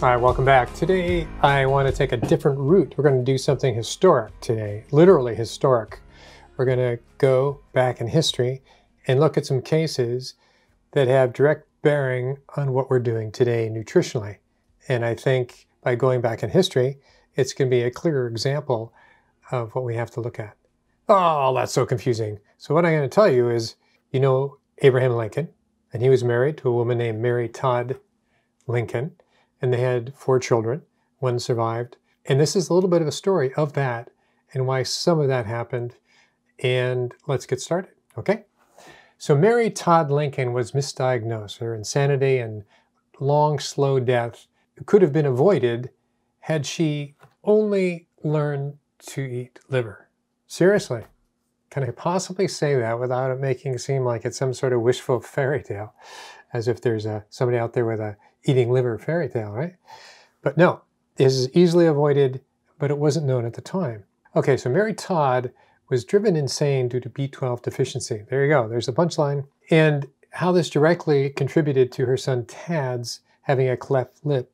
All right, welcome back. Today, I want to take a different route. We're going to do something historic today, literally historic. We're going to go back in history and look at some cases that have direct bearing on what we're doing today nutritionally. And I think by going back in history, it's going to be a clearer example of what we have to look at. Oh, that's so confusing. So what I'm going to tell you is, you know Abraham Lincoln, and he was married to a woman named Mary Todd Lincoln. And they had 4 children. One survived. And this is a little bit of a story of that and why some of that happened. And let's get started, okay? So Mary Todd Lincoln was misdiagnosed. Her insanity and long, slow death could have been avoided had she only learned to eat liver. Seriously, can I possibly say that without it making it seem like it's some sort of wishful fairy tale? As if there's somebody out there with a eating liver fairy tale, right? But no, this is easily avoided, but it wasn't known at the time. Okay, so Mary Todd was driven insane due to B12 deficiency. There you go, there's a punchline. And how this directly contributed to her son Tad's having a cleft lip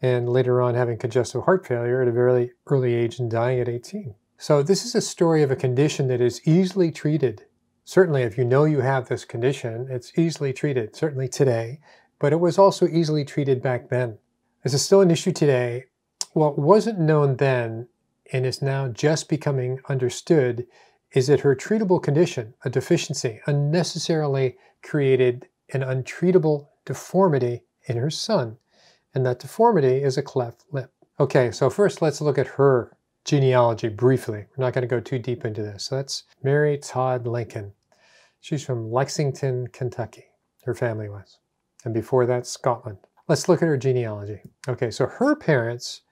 and later on having congestive heart failure at a very early age and dying at 18. So this is a story of a condition that is easily treated. Certainly, if you know you have this condition, it's easily treated, certainly today, but it was also easily treated back then. Is it still an issue today? What wasn't known then and is now just becoming understood is that her treatable condition, a deficiency, unnecessarily created an untreatable deformity in her son, and that deformity is a cleft lip. Okay, so first let's look at her genealogy briefly. We're not going to go too deep into this. So that's Mary Todd Lincoln. She's from Lexington, Kentucky, her family was. And before that, Scotland. Let's look at her genealogy. Okay, so her parents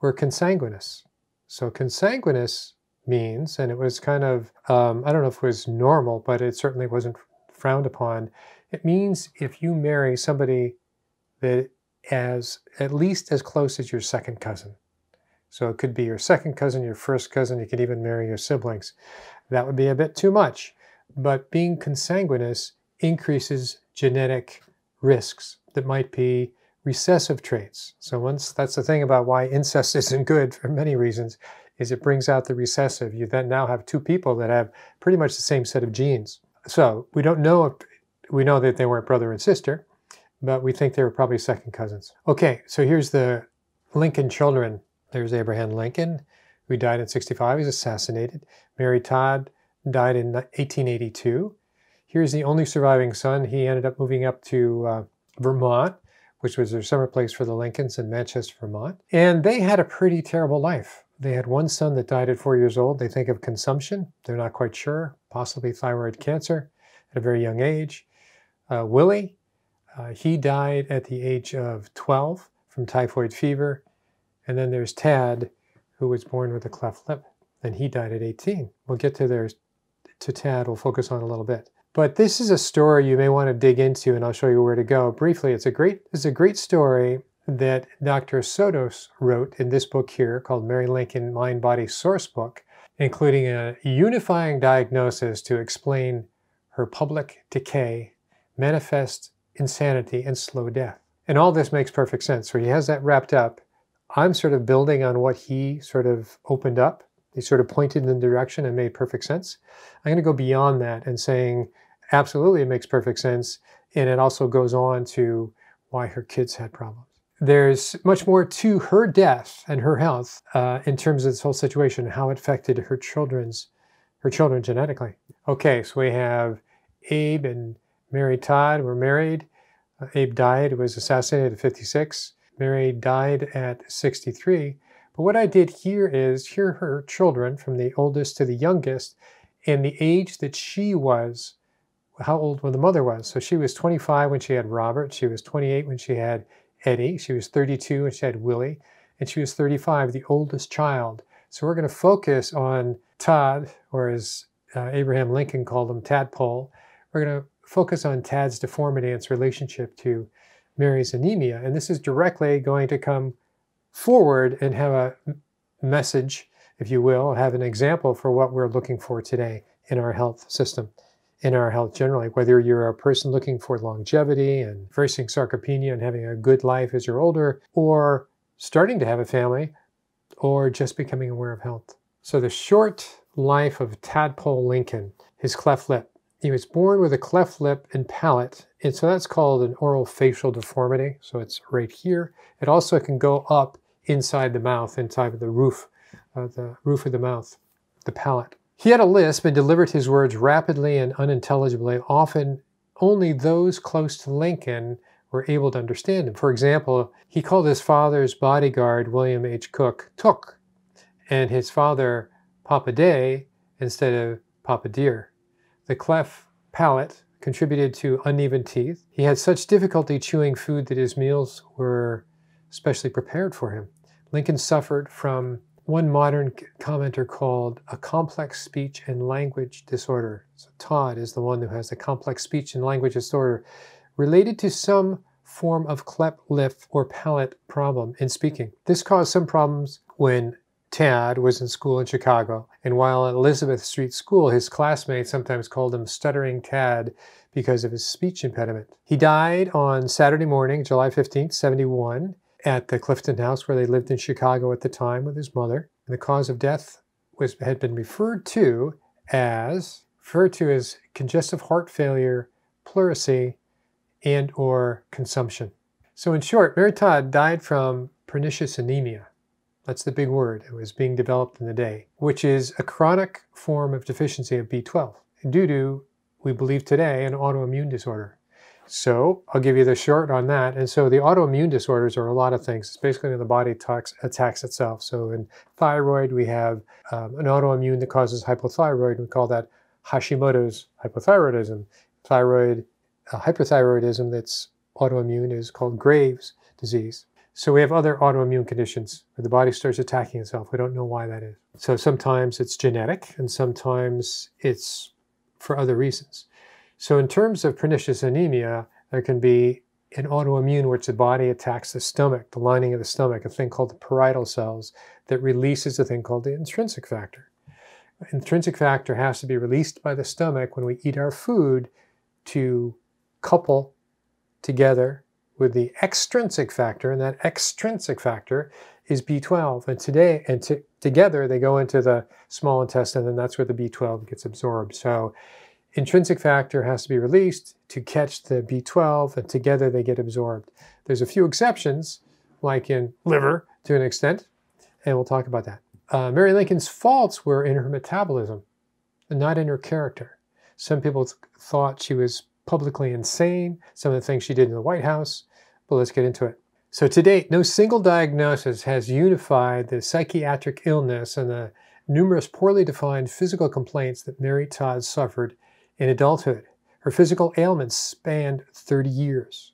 were consanguineous. So consanguineous means, and it was kind of, I don't know if it was normal, but it certainly wasn't frowned upon. It means if you marry somebody that is at least as close as your second cousin. So it could be your second cousin, your first cousin, you could even marry your siblings. That would be a bit too much. But being consanguineous increases genetic risks that might be recessive traits. So once that's the thing about why incest isn't good for many reasons, is it brings out the recessive. You then now have 2 people that have pretty much the same set of genes. So we don't know if, we know that they weren't brother and sister, but we think they were probably second cousins. Okay, so here's the Lincoln children. There's Abraham Lincoln, who died in 65. He was assassinated. Mary Todd died in 1882. Here's the only surviving son. He ended up moving up to Vermont, which was their summer place for the Lincolns in Manchester, Vermont. And they had a pretty terrible life. They had one son that died at 4 years old. They think of consumption. They're not quite sure. Possibly thyroid cancer at a very young age. Willie, he died at the age of 12 from typhoid fever. And then there's Tad, who was born with a cleft lip, and he died at 18. We'll get to Tad, we'll focus on a little bit. But this is a story you may want to dig into, and I'll show you where to go. Briefly, it's a great story that Dr. Sotos wrote in this book here called Mary Lincoln Mind Body Source Book, including a unifying diagnosis to explain her public decay, manifest insanity, and slow death. And all this makes perfect sense. So he has that wrapped up. I'm sort of building on what he sort of opened up. He sort of pointed in the direction and made perfect sense. I'm going to go beyond that and saying, absolutely, it makes perfect sense. And it also goes on to why her kids had problems. There's much more to her death and her health in terms of this whole situation, how it affected her children genetically. Okay, so we have Abe and Mary Todd were married. Abe died, was assassinated at 56. Mary died at 63. But what I did here is hear her children from the oldest to the youngest and the age that she was, how old when the mother was. So she was 25 when she had Robert. She was 28 when she had Eddie. She was 32 when she had Willie. And she was 35, the oldest child. So we're going to focus on Todd, or as Abraham Lincoln called him, Tadpole. We're going to focus on Tad's deformity and its relationship to Mary's anemia. And this is directly going to come forward and have a message, if you will, have an example for what we're looking for today in our health system in our health generally, whether you're a person looking for longevity and reversing sarcopenia and having a good life as you're older, or starting to have a family, or just becoming aware of health. So the short life of Tadpole Lincoln, his cleft lip. He was born with a cleft lip and palate, and so that's called an oral facial deformity. So it's right here. It also can go up inside the mouth, inside of the roof of the mouth, the palate. He had a lisp and delivered his words rapidly and unintelligibly. Often only those close to Lincoln were able to understand him. For example, he called his father's bodyguard, William H. Cook, Took, and his father, Papa Day, instead of Papa Dear. The cleft palate contributed to uneven teeth. He had such difficulty chewing food that his meals were specially prepared for him. Lincoln suffered from one modern commenter called a complex speech and language disorder. So Todd is the one who has the complex speech and language disorder related to some form of cleft lip or palate problem in speaking. This caused some problems when Tad was in school in Chicago, and while at Elizabeth Street School, his classmates sometimes called him Stuttering Tad because of his speech impediment. He died on Saturday morning, July 15th, 71, at the Clifton House where they lived in Chicago at the time with his mother. And the cause of death had been referred to as congestive heart failure, pleurisy, and or consumption. So in short, Mary Todd died from pernicious anemia. That's the big word. It was being developed in the day, which is a chronic form of deficiency of B12 due to, we believe today, an autoimmune disorder. So I'll give you the short on that. And so the autoimmune disorders are a lot of things. It's basically when the body attacks itself. So in thyroid, we have an autoimmune that causes hypothyroid. We call that Hashimoto's hypothyroidism. Hyperthyroidism that's autoimmune is called Graves' disease. So we have other autoimmune conditions where the body starts attacking itself. We don't know why that is. So sometimes it's genetic and sometimes it's for other reasons. So in terms of pernicious anemia, there can be an autoimmune which the body attacks the stomach, the lining of the stomach, a thing called the parietal cells that releases a thing called the intrinsic factor. Intrinsic factor has to be released by the stomach when we eat our food to couple together with the extrinsic factor, and that extrinsic factor is B12. And together they go into the small intestine, and that's where the B12 gets absorbed. So intrinsic factor has to be released to catch the B12, and together they get absorbed. There's a few exceptions, like in liver to an extent, and we'll talk about that. Mary Lincoln's faults were in her metabolism, and not in her character. Some people thought she was publicly insane, some of the things she did in the White House, but let's get into it. So to date, no single diagnosis has unified the psychiatric illness and the numerous poorly defined physical complaints that Mary Todd suffered in adulthood. Her physical ailments spanned 30 years.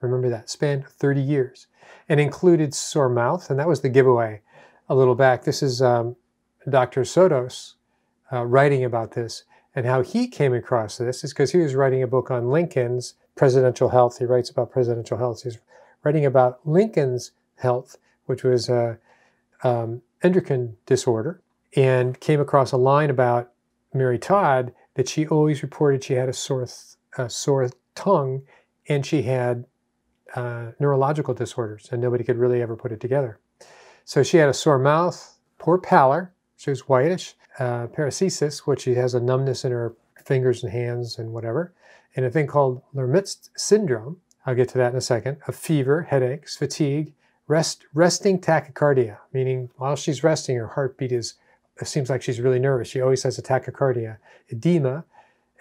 Remember that, spanned 30 years. And included sore mouth, and that was the giveaway a little back. This is Dr. Sotos writing about this. And how he came across this is because he was writing a book on Lincoln's presidential health. He writes about presidential health. He's writing about Lincoln's health, which was endocrine disorder, and came across a line about Mary Todd that she always reported she had a sore tongue, and she had neurological disorders, and nobody could really ever put it together. So she had a sore mouth, poor pallor, she was whitish, paresthesis, which she has a numbness in her fingers and hands and whatever, and a thing called Lermitz syndrome. I'll get to that in a second. A fever, headaches, fatigue, resting tachycardia, meaning while she's resting, her heartbeat it seems like she's really nervous. She always has a tachycardia. Edema,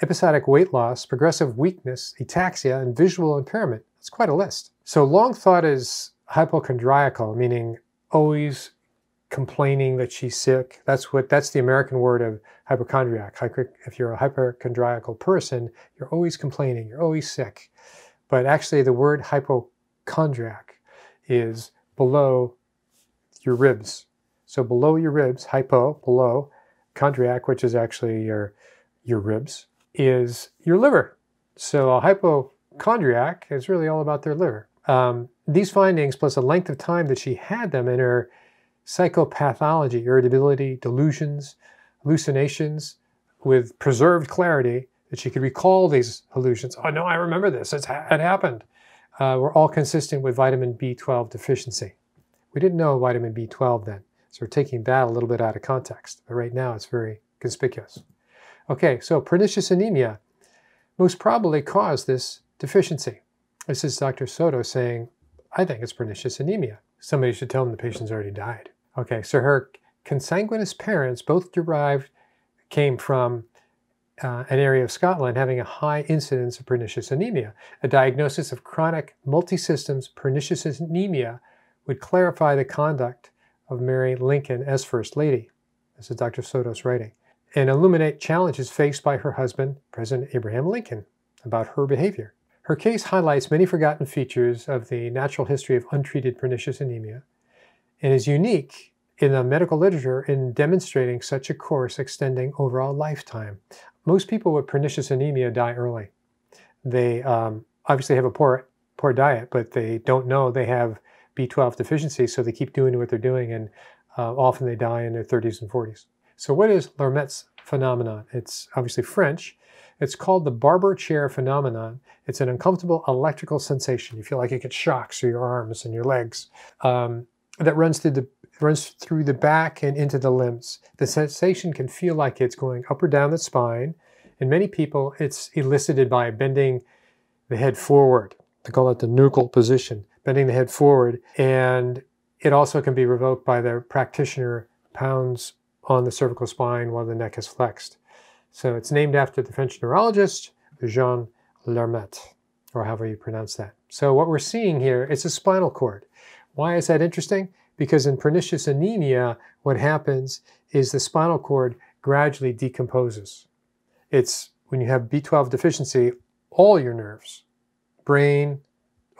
episodic weight loss, progressive weakness, ataxia, and visual impairment. It's quite a list. So long thought as hypochondriacal, meaning always complaining that she's sick. That's the American word of hypochondriac. If you're a hypochondriacal person, you're always complaining, you're always sick. But actually the word hypochondriac is below your ribs. So below your ribs, hypo, below, chondriac, which is actually your ribs, is your liver. So a hypochondriac is really all about their liver. These findings, plus a length of time that she had them in her psychopathology, irritability, delusions, hallucinations with preserved clarity, that she could recall these hallucinations. Oh no, I remember this, it happened. Were all consistent with vitamin B12 deficiency. We didn't know vitamin B12 then, so we're taking that a little bit out of context. But right now it's very conspicuous. Okay, so pernicious anemia most probably caused this deficiency. This is Dr. Soto saying, I think it's pernicious anemia. Somebody should tell them the patient's already died. Okay, so her consanguineous parents both came from an area of Scotland having a high incidence of pernicious anemia. A diagnosis of chronic multisystems pernicious anemia would clarify the conduct of Mary Lincoln as First Lady. This is Dr. Soto's writing. And illuminate challenges faced by her husband, President Abraham Lincoln, about her behavior. Her case highlights many forgotten features of the natural history of untreated pernicious anemia and is unique in the medical literature in demonstrating such a course extending over a lifetime. Most people with pernicious anemia die early. They obviously have a poor diet, but they don't know they have B12 deficiency, so they keep doing what they're doing, and often they die in their 30s and 40s. So what is Lermet's phenomenon? It's obviously French. It's called the Barber chair phenomenon. It's an uncomfortable electrical sensation. You feel like you get shocks through your arms and your legs that runs through the back and into the limbs. The sensation can feel like it's going up or down the spine. In many people, it's elicited by bending the head forward. They call it the nuchal position, bending the head forward. And it also can be revoked by the practitioner pounds on the cervical spine while the neck is flexed. So it's named after the French neurologist, Jean Lermet, or however you pronounce that. So what we're seeing here is a spinal cord. Why is that interesting? Because in pernicious anemia, what happens is the spinal cord gradually decomposes. It's when you have B12 deficiency, all your nerves, brain,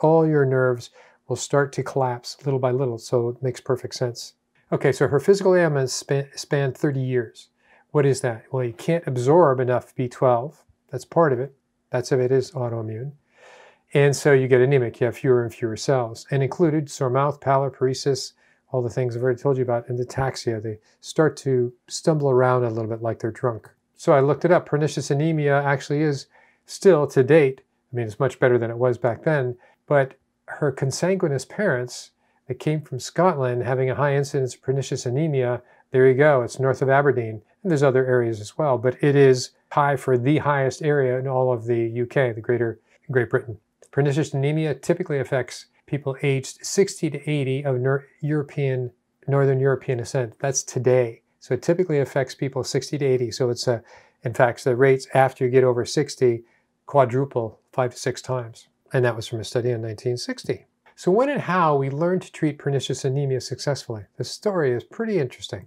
all your nerves will start to collapse little by little, so it makes perfect sense. Okay, so her physical ailments span 30 years. What is that? Well, you can't absorb enough B12. That's part of it. That's if it is autoimmune. And so you get anemic. You have fewer and fewer cells. And included sore mouth, pallor, paresis, all the things I've already told you about, and ataxia. They start to stumble around a little bit like they're drunk. So I looked it up. Pernicious anemia actually is still, to date, I mean, it's much better than it was back then, but her consanguineous parents that came from Scotland having a high incidence of pernicious anemia, there you go, it's north of Aberdeen. And there's other areas as well, but it is high for the highest area in all of the UK, the greater Great Britain. Pernicious anemia typically affects people aged 60 to 80 of Northern European descent. That's today. So it typically affects people 60 to 80. So it's, in fact, the rates after you get over 60 quadruple 5 to 6 times. And that was from a study in 1960. So when and how we learned to treat pernicious anemia successfully. The story is pretty interesting.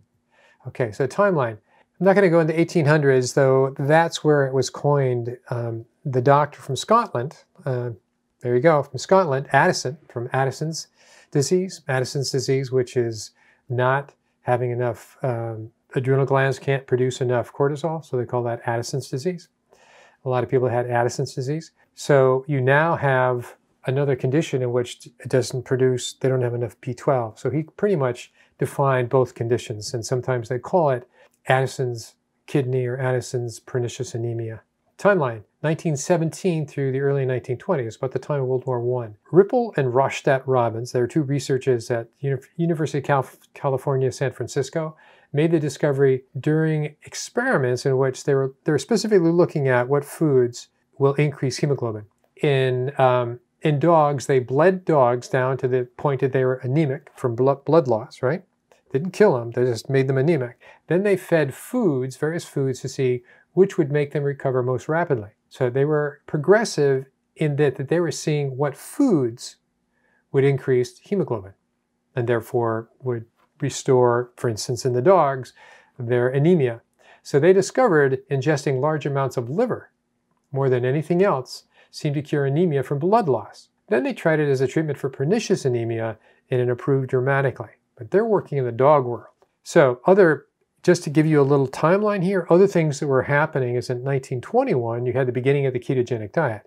Okay, so timeline. I'm not going to go into 1800s, though that's where it was coined. The doctor from Scotland, there you go, from Scotland, Addison, from Addison's disease, which is not having enough, adrenal glands can't produce enough cortisol, so they call that Addison's disease. A lot of people had Addison's disease. So you now have another condition in which it doesn't produce, they don't have enough B12. So he pretty much defined both conditions, and sometimes they call it Addison's kidney or Addison's pernicious anemia. Timeline, 1917 through the early 1920s, about the time of World War I. Ripple and Rochstadt Robbins, they were two researchers at University of California, San Francisco, made the discovery during experiments in which they were specifically looking at what foods will increase hemoglobin. In dogs, they bled dogs down to the point that they were anemic from blood loss, right? Didn't kill them, they just made them anemic. Then they fed foods, various foods, to see which would make them recover most rapidly. So they were progressive in that they were seeing what foods would increase hemoglobin and therefore would restore, for instance, in the dogs, their anemia. So they discovered ingesting large amounts of liver, more than anything else, seemed to cure anemia from blood loss. Then they tried it as a treatment for pernicious anemia, and it improved dramatically. But they're working in the dog world. So just to give you a little timeline here, other things that were happening is in 1921, you had the beginning of the ketogenic diet.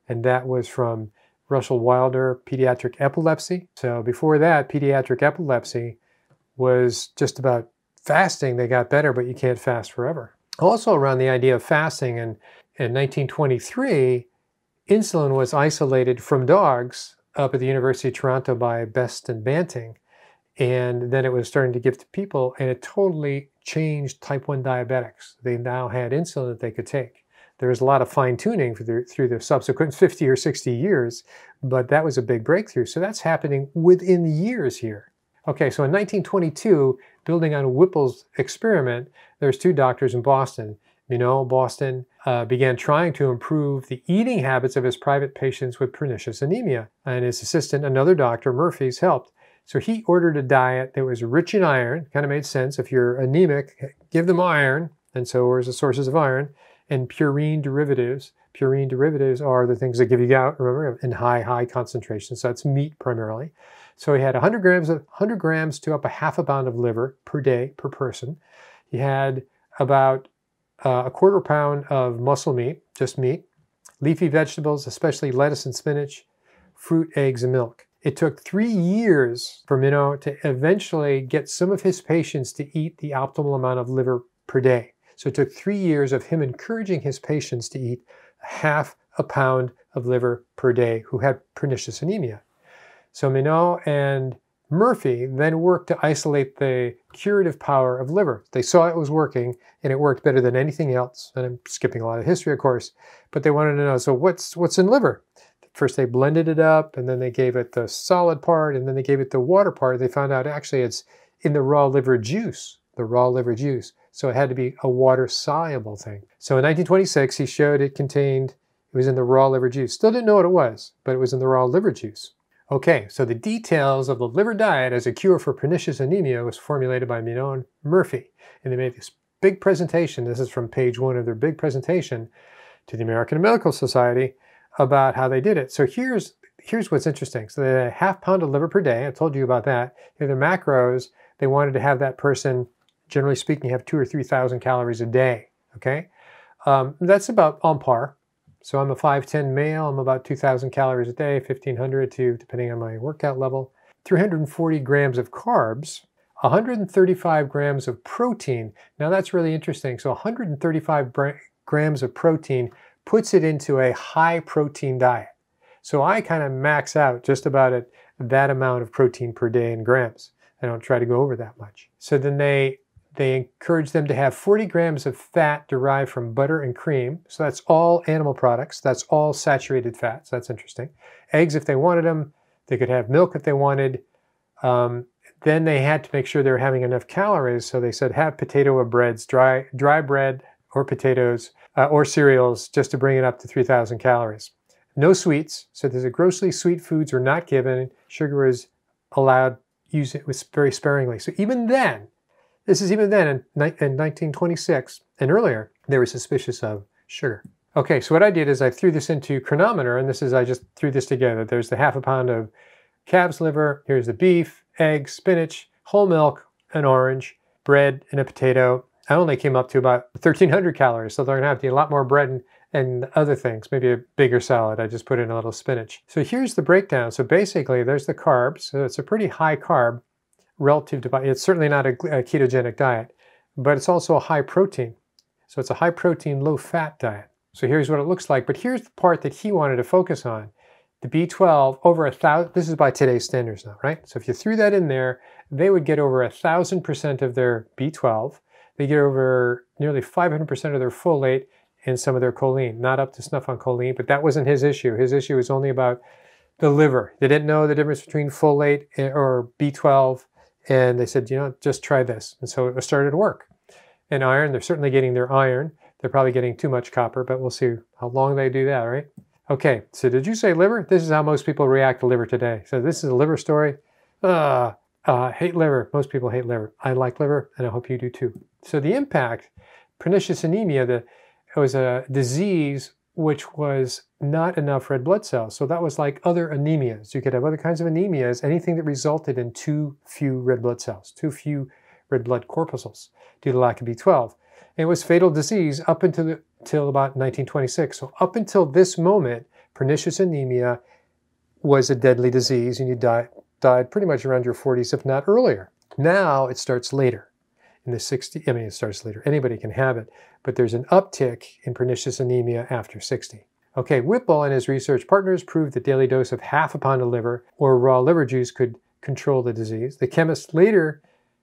And that was from Russell Wilder, pediatric epilepsy. So before that, pediatric epilepsy was just about fasting. They got better, but you can't fast forever. Also around the idea of fasting In 1923, insulin was isolated from dogs up at the University of Toronto by Best and Banting, and then it was starting to give to people, and it totally changed type 1 diabetics. They now had insulin that they could take. There was a lot of fine-tuning through the subsequent 50 or 60 years, but that was a big breakthrough. So that's happening within years here. Okay, so in 1922, building on Whipple's experiment, there's two doctors in Boston. Boston began trying to improve the eating habits of his private patients with pernicious anemia, and his assistant, another doctor, Murphy's, helped. So he ordered a diet that was rich in iron. Kind of made sense. If you're anemic, give them iron, and so where's the sources of iron? And purine derivatives. Purine derivatives are the things that give you gout, remember, in high concentrations. So that's meat primarily. So he had 100 grams to up a half a pound of liver per day per person. He had about a quarter pound of muscle meat, just meat, leafy vegetables, especially lettuce and spinach, fruit, eggs, and milk. It took 3 years for Minot to eventually get some of his patients to eat the optimal amount of liver per day. So it took 3 years of him encouraging his patients to eat half a pound of liver per day who had pernicious anemia. So Minot and Murphy then worked to isolate the curative power of liver. They saw it was working, and it worked better than anything else. And I'm skipping a lot of history, of course, but they wanted to know, so what's in liver? First they blended it up, and then they gave it the solid part, and then they gave it the water part. They found out actually it's in the raw liver juice, So it had to be a water-soluble thing. So in 1926, he showed it was in the raw liver juice. Still didn't know what it was, but it was in the raw liver juice. Okay, so the details of the liver diet as a cure for pernicious anemia was formulated by Minot and Murphy. And they made this big presentation. This is from page 1 of their big presentation to the American Medical Society about how they did it. So here's what's interesting. So they had a half pound of liver per day. I told you about that. Here are the macros. They wanted to have that person, generally speaking, have 2,000 or 3,000 calories a day. Okay, that's about on par. So I'm a 5'10" male. I'm about 2,000 calories a day, 1,500 to, depending on my workout level, 340 grams of carbs, 135 grams of protein. Now that's really interesting. So 135 grams of protein puts it into a high protein diet. So I kind of max out just about at that amount of protein per day in grams. I don't try to go over that much. So then they encourage them to have 40 grams of fat derived from butter and cream. So that's all animal products. That's all saturated fats. That's interesting. Eggs if they wanted them. They could have milk if they wanted. Then they had to make sure they were having enough calories. So they said have potato or breads, dry bread or potatoes or cereals just to bring it up to 3,000 calories. No sweets. So there's grossly sweet foods were not given. Sugar is allowed. Use it very sparingly. So even then, this is even then in 1926 and earlier, they were suspicious of sugar. Okay, so what I did is I threw this into Chronometer, and I just threw this together. There's the half a pound of calf's liver, here's the beef, eggs, spinach, whole milk, an orange, bread, and a potato. I only came up to about 1,300 calories, so they're gonna have to eat a lot more bread and other things, maybe a bigger salad. I just put in a little spinach. So here's the breakdown. So basically, there's the carbs. So it's a pretty high carb relative to, it's certainly not a ketogenic diet, but it's also a high protein. So it's a high protein, low fat diet. So here's what it looks like, but here's the part that he wanted to focus on. The B12, over 1,000, this is by today's standards now, right? So if you threw that in there, they would get over 1,000% of their B12. They get over nearly 500% of their folate and some of their choline. Not up to snuff on choline, but that wasn't his issue. His issue was only about the liver. They didn't know the difference between folate or B12, and they said, just try this. And so it started to work. And iron, they're certainly getting their iron. They're probably getting too much copper, but we'll see how long they do that, right? Okay, so did you say liver? This is how most people react to liver today. So this is a liver story. Hate liver. Most people hate liver. I like liver, and I hope you do too. So the impact, pernicious anemia, it was a disease which was not enough red blood cells. So that was like other anemias. You could have other kinds of anemias, anything that resulted in too few red blood cells, too few red blood corpuscles due to lack of B12. And it was fatal disease up until about 1926. So up until this moment, pernicious anemia was a deadly disease, and you died pretty much around your 40s, if not earlier. Now it starts later. in the 60s. I mean, it starts later. Anybody can have it, but there's an uptick in pernicious anemia after 60. Okay, Whipple and his research partners proved that daily dose of half a pound of liver or raw liver juice could control the disease. The chemists later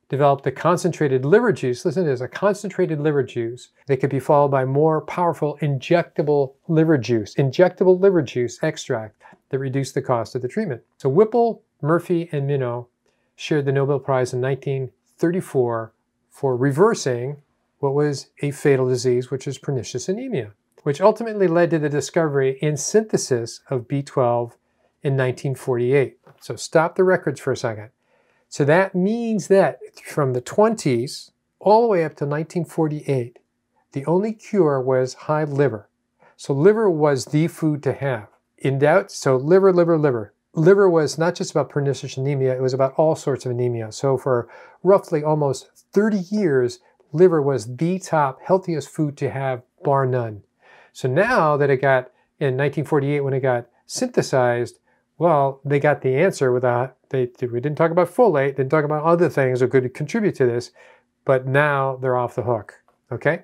developed a concentrated liver juice. Listen to this, a concentrated liver juice that could be followed by more powerful injectable liver juice extract that reduced the cost of the treatment. So Whipple, Murphy, and Minot shared the Nobel Prize in 1934 for reversing what was a fatal disease, which is pernicious anemia, which ultimately led to the discovery and synthesis of B12 in 1948. So stop the records for a second. So that means that from the 20s all the way up to 1948, the only cure was high liver. So liver was the food to have. In doubt, so liver. Liver was not just about pernicious anemia, it was about all sorts of anemia. So for roughly almost 30 years, liver was the top healthiest food to have, bar none. So now that it got, in 1948 when it got synthesized, well, they got the answer without, we didn't talk about folate, didn't talk about other things that could contribute to this, but now they're off the hook, okay?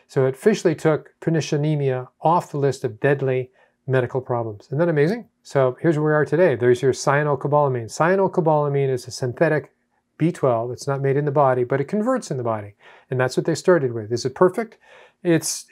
So it officially took pernicious anemia off the list of deadly medical problems. Isn't that amazing? So here's where we are today. There's your cyanocobalamin. Cyanocobalamin is a synthetic B12. It's not made in the body, but it converts in the body. And that's what they started with. Is it perfect? It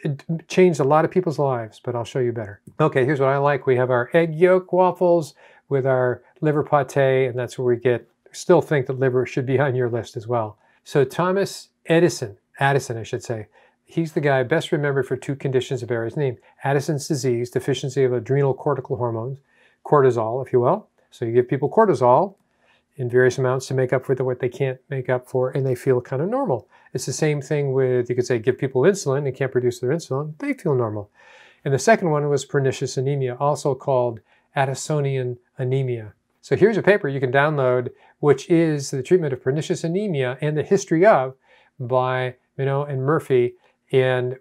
changed a lot of people's lives, but I'll show you better. Okay, here's what I like. We have our egg yolk waffles with our liver pate, and that's where we get, still think that liver should be on your list as well. So Thomas Addison, I should say, he's the guy best remembered for two conditions that bear his name. Addison's disease, deficiency of adrenal cortical hormones, cortisol, if you will. So you give people cortisol in various amounts to make up for what they can't make up for, and they feel kind of normal. It's the same thing with, you could say, give people insulin, they can't produce their insulin, they feel normal. And the second one was pernicious anemia, also called Addisonian anemia. So here's a paper you can download, which is the treatment of pernicious anemia and the history of, by Minot and Murphy. And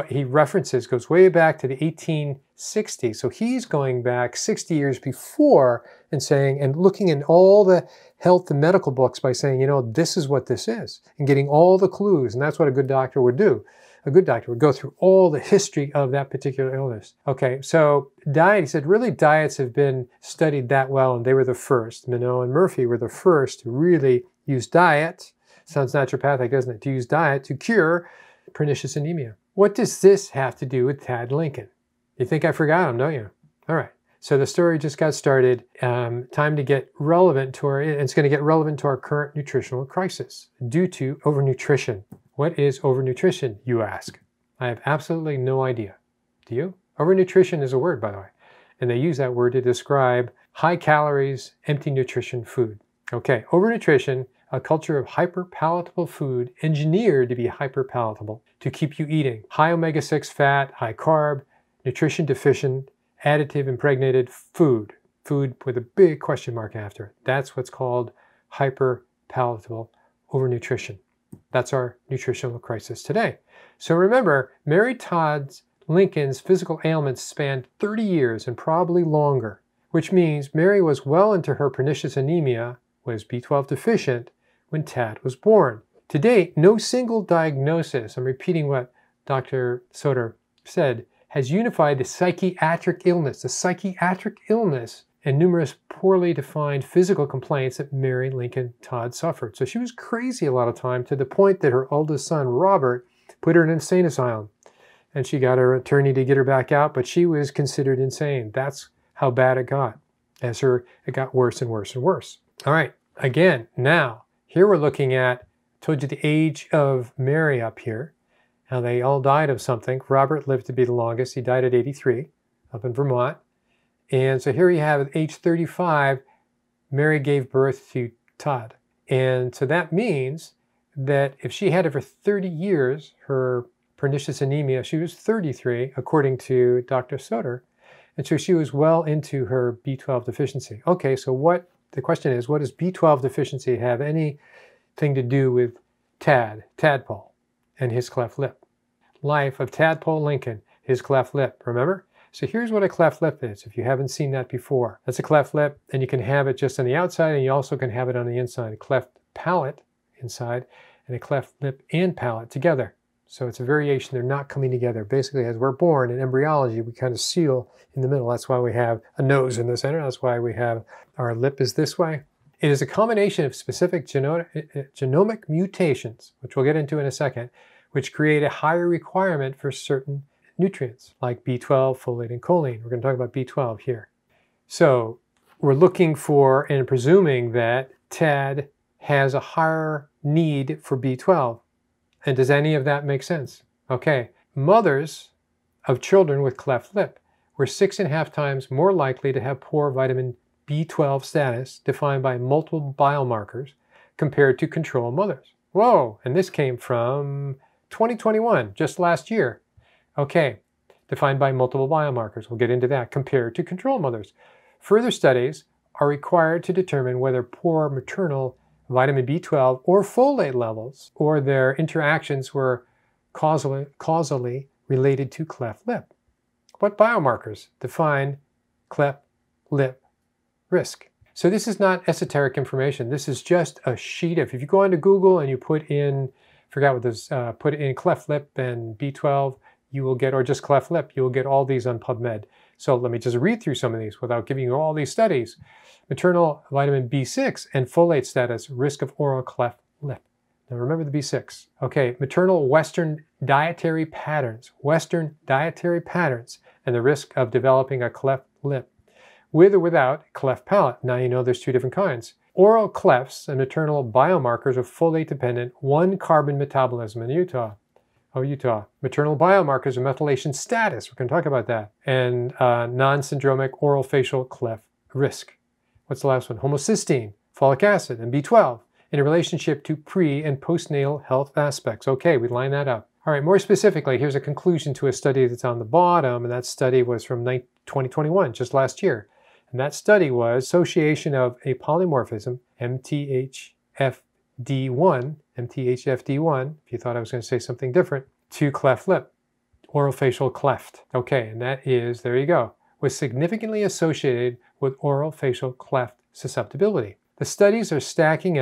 he references, goes way back to the 1860s. So he's going back 60 years before and saying, and looking in all the health and medical books by saying, you know, this is what this is, and getting all the clues. And that's what a good doctor would do. A good doctor would go through all the history of that particular illness. Okay, so diet, he said, really diets have been studied that well, and they were the first. Minot and Murphy were the first to really use diet, sounds naturopathic, doesn't it, to use diet to cure pernicious anemia. What does this have to do with Tad Lincoln? You think I forgot him, don't you? All right. So the story just got started. Time to get relevant to it's going to get relevant to our current nutritional crisis due to overnutrition. What is overnutrition, you ask? I have absolutely no idea. Do you? Overnutrition is a word, by the way. And they use that word to describe high calories, empty nutrition food. Okay, overnutrition, a culture of hyper-palatable food engineered to be hyper-palatable, to keep you eating high omega-6 fat, high carb, nutrition deficient, additive impregnated food with a big question mark after it. That's what's called hyper-palatable overnutrition. That's our nutritional crisis today. So remember, Mary Todd Lincoln's physical ailments spanned 30 years and probably longer, which means Mary was well into her pernicious anemia, was B12 deficient, when Tad was born. To date, no single diagnosis, I'm repeating what Dr. Soter said, has unified the psychiatric illness and numerous poorly defined physical complaints that Mary Lincoln Todd suffered. So she was crazy a lot of time, to the point that her oldest son, Robert, put her in an insane asylum. And she got her attorney to get her back out, but she was considered insane. That's how bad it got, as it got worse and worse and worse. All right, again, now, here we're looking at, told you the age of Mary up here. Now they all died of something. Robert lived to be the longest. He died at 83 up in Vermont. And so here you have at age 35, Mary gave birth to Todd. And so that means that if she had it for 30 years, her pernicious anemia, she was 33, according to Dr. Soter. And so she was well into her B12 deficiency. Okay, so the question is, what does B12 deficiency have anything to do with Tadpole, and his cleft lip? Life of Tadpole Lincoln, his cleft lip, remember? So here's what a cleft lip is, if you haven't seen that before. That's a cleft lip, and you can have it just on the outside, and you also can have it on the inside. A cleft palate inside, and a cleft lip and palate together. So it's a variation. They're not coming together. Basically, as we're born in embryology, we kind of seal in the middle. That's why we have a nose in the center. That's why we have our lip is this way. It is a combination of specific genomic mutations, which we'll get into in a second, which create a higher requirement for certain nutrients like B12, folate, and choline. We're going to talk about B12 here. So we're looking for and presuming that Tad has a higher need for B12. And does any of that make sense? Okay, mothers of children with cleft lip were 6.5 times more likely to have poor vitamin B12 status defined by multiple biomarkers compared to control mothers. Whoa, and this came from 2021, just last year. Okay, defined by multiple biomarkers. We'll get into that, compared to control mothers. Further studies are required to determine whether poor maternal vitamin B12 or folate levels or their interactions were causally related to cleft lip. What biomarkers define cleft lip risk? So this is not esoteric information. This is just a sheet of, if you go onto Google and you put in, forgot what this, put in cleft lip and B12, you will get, or just cleft lip, you will get all these on PubMed. So let me just read through some of these without giving you all these studies. Maternal vitamin B6 and folate status, risk of oral cleft lip. Now remember the B6. Okay, maternal Western dietary patterns, and the risk of developing a cleft lip, with or without cleft palate. Now you know there's two different kinds. Oral clefts and maternal biomarkers of folate-dependent 1-carbon metabolism in Utah. Maternal biomarkers of methylation status. We're going to talk about that. And non-syndromic oral facial cleft risk. What's the last one? Homocysteine, folic acid, and B12 in a relationship to pre- and postnatal health aspects. Okay, we line that up. All right, more specifically, here's a conclusion to a study that's on the bottom, and that study was from 2021, just last year. And that study was association of a polymorphism, MTHFD1, if you thought I was going to say something different, to cleft lip, orofacial cleft. Okay, and that is, there you go, was significantly associated with orofacial cleft susceptibility. The studies are starting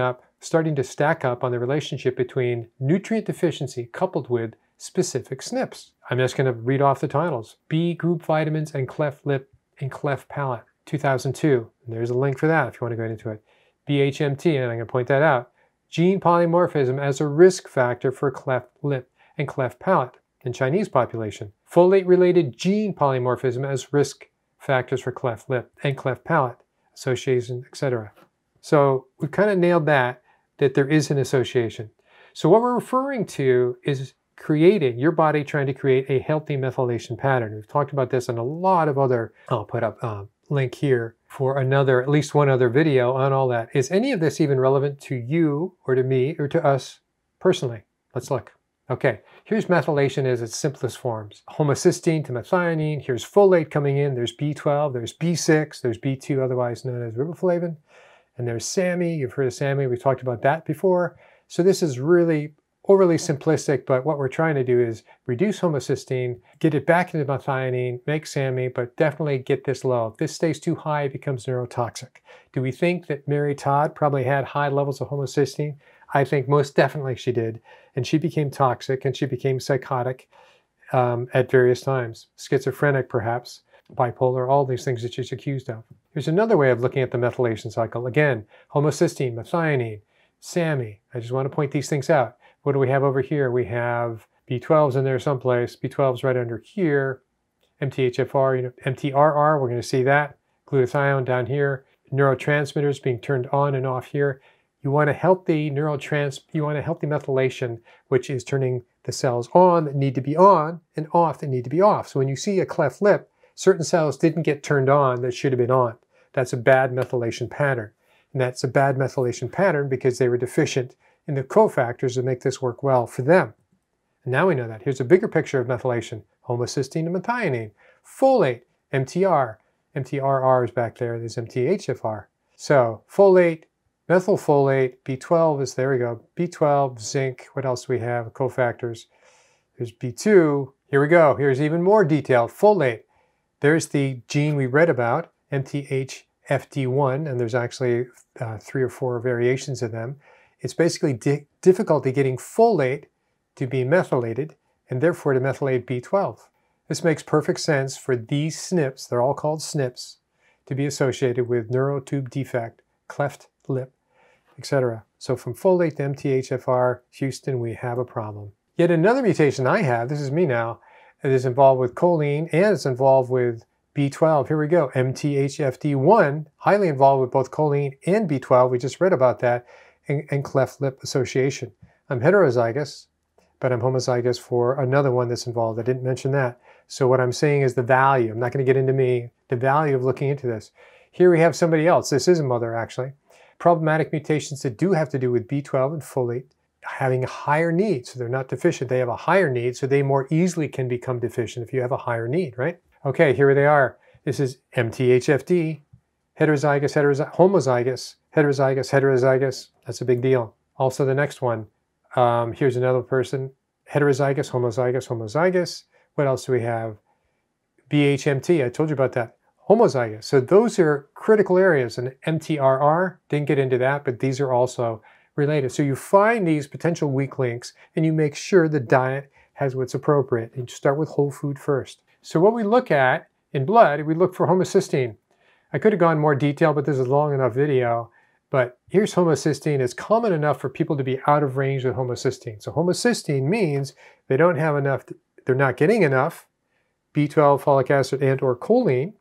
to stack up on the relationship between nutrient deficiency coupled with specific SNPs. I'm just going to read off the titles. B group vitamins and cleft lip and cleft palate, 2002. And there's a link for that if you want to go into it. BHMT, and I'm going to point that out. Gene polymorphism as a risk factor for cleft lip and cleft palate in Chinese population. Folate-related gene polymorphism as risk factors for cleft lip and cleft palate, association, etc. So we've kind of nailed that there is an association. So what we're referring to is creating, your body trying to create a healthy methylation pattern. We've talked about this in a lot of other, I'll put up a link here for at least one other video on all that. Is any of this even relevant to you or to me or to us personally? Let's look. Okay, here's methylation as its simplest forms. Homocysteine to methionine, here's folate coming in, there's B12, there's B6, there's B2, otherwise known as riboflavin, and there's SAMe, you've heard of SAMe, we've talked about that before. So this is really overly simplistic, but what we're trying to do is reduce homocysteine, get it back into methionine, make SAMe, but definitely get this low. If this stays too high, it becomes neurotoxic. Do we think that Mary Todd probably had high levels of homocysteine? I think most definitely she did. And she became toxic and she became psychotic at various times. Schizophrenic, perhaps, bipolar, all these things that she's accused of. Here's another way of looking at the methylation cycle. Again, homocysteine, methionine, SAMe. I just want to point these things out. What do we have over here? We have B12s in there someplace. B12's right under here. MTHFR, MTRR, we're going to see that. Glutathione down here. Neurotransmitters being turned on and off here. You want a healthy methylation, which is turning the cells on that need to be on and off that need to be off. So when you see a cleft lip, certain cells didn't get turned on that should have been on. That's a bad methylation pattern. And that's a bad methylation pattern because they were deficient in the cofactors that make this work well for them. And now we know that. Here's a bigger picture of methylation. Homocysteine to methionine. Folate, MTR. MTRR is back there. There's MTHFR. So folate, methylfolate, B12 is, there we go, B12, zinc, what else do we have? Cofactors. There's B2. Here we go. Here's even more detailed. Folate. There's the gene we read about, MTHFD1, and there's actually 3 or 4 variations of them. It's basically difficulty getting folate to be methylated and therefore to methylate B12. This makes perfect sense for these SNPs, they're all called SNPs, to be associated with neurotube defect, cleft lip, etc. So from folate to MTHFR, Houston, we have a problem. Yet another mutation I have, this is me now, it is involved with choline and it's involved with B12. Here we go, MTHFD1, highly involved with both choline and B12. We just read about that, and cleft lip association. I'm heterozygous, but I'm homozygous for another one that's involved. I didn't mention that. So what I'm saying is the value, I'm not going to get into me, the value of looking into this. Here we have somebody else. This is a mother, actually. Problematic mutations that do have to do with B12 and folate, having a higher need. So they're not deficient. They have a higher need, so they more easily can become deficient if you have a higher need, right? Okay, here they are. This is MTHFD, heterozygous, homozygous, heterozygous, heterozygous. That's a big deal. Also the next one, here's another person, heterozygous, homozygous, homozygous. What else do we have? BHMT, I told you about that. Homozygous. So those are critical areas, and MTRR, didn't get into that, but these are also related. So you find these potential weak links and you make sure the diet has what's appropriate. And you start with whole food first. So what we look at in blood, we look for homocysteine. I could have gone more detail, but this is a long enough video. But here's homocysteine. It's common enough for people to be out of range with homocysteine. So homocysteine means they don't have enough, they're not getting enough B12, folic acid, and or choline,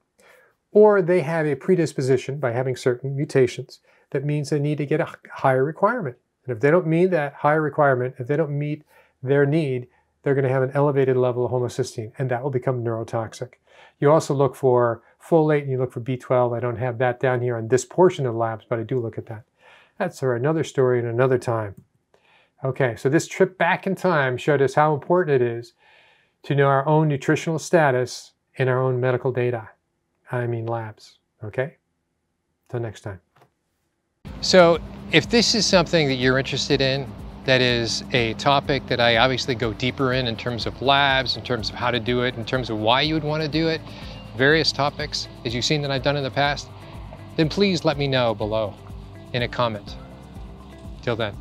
or they have a predisposition by having certain mutations that means they need to get a higher requirement. And if they don't meet that higher requirement, if they don't meet their need, they're going to have an elevated level of homocysteine, and that will become neurotoxic. You also look for folate and you look for B12. I don't have that down here on this portion of labs, but I do look at that. That's for another story and another time. Okay, so this trip back in time showed us how important it is to know our own nutritional status in our own medical data. I mean labs, okay? Till next time. So if this is something that you're interested in, that is a topic that I obviously go deeper in terms of labs, in terms of how to do it, in terms of why you would want to do it, various topics, as you've seen that I've done in the past, then please let me know below in a comment. Till then.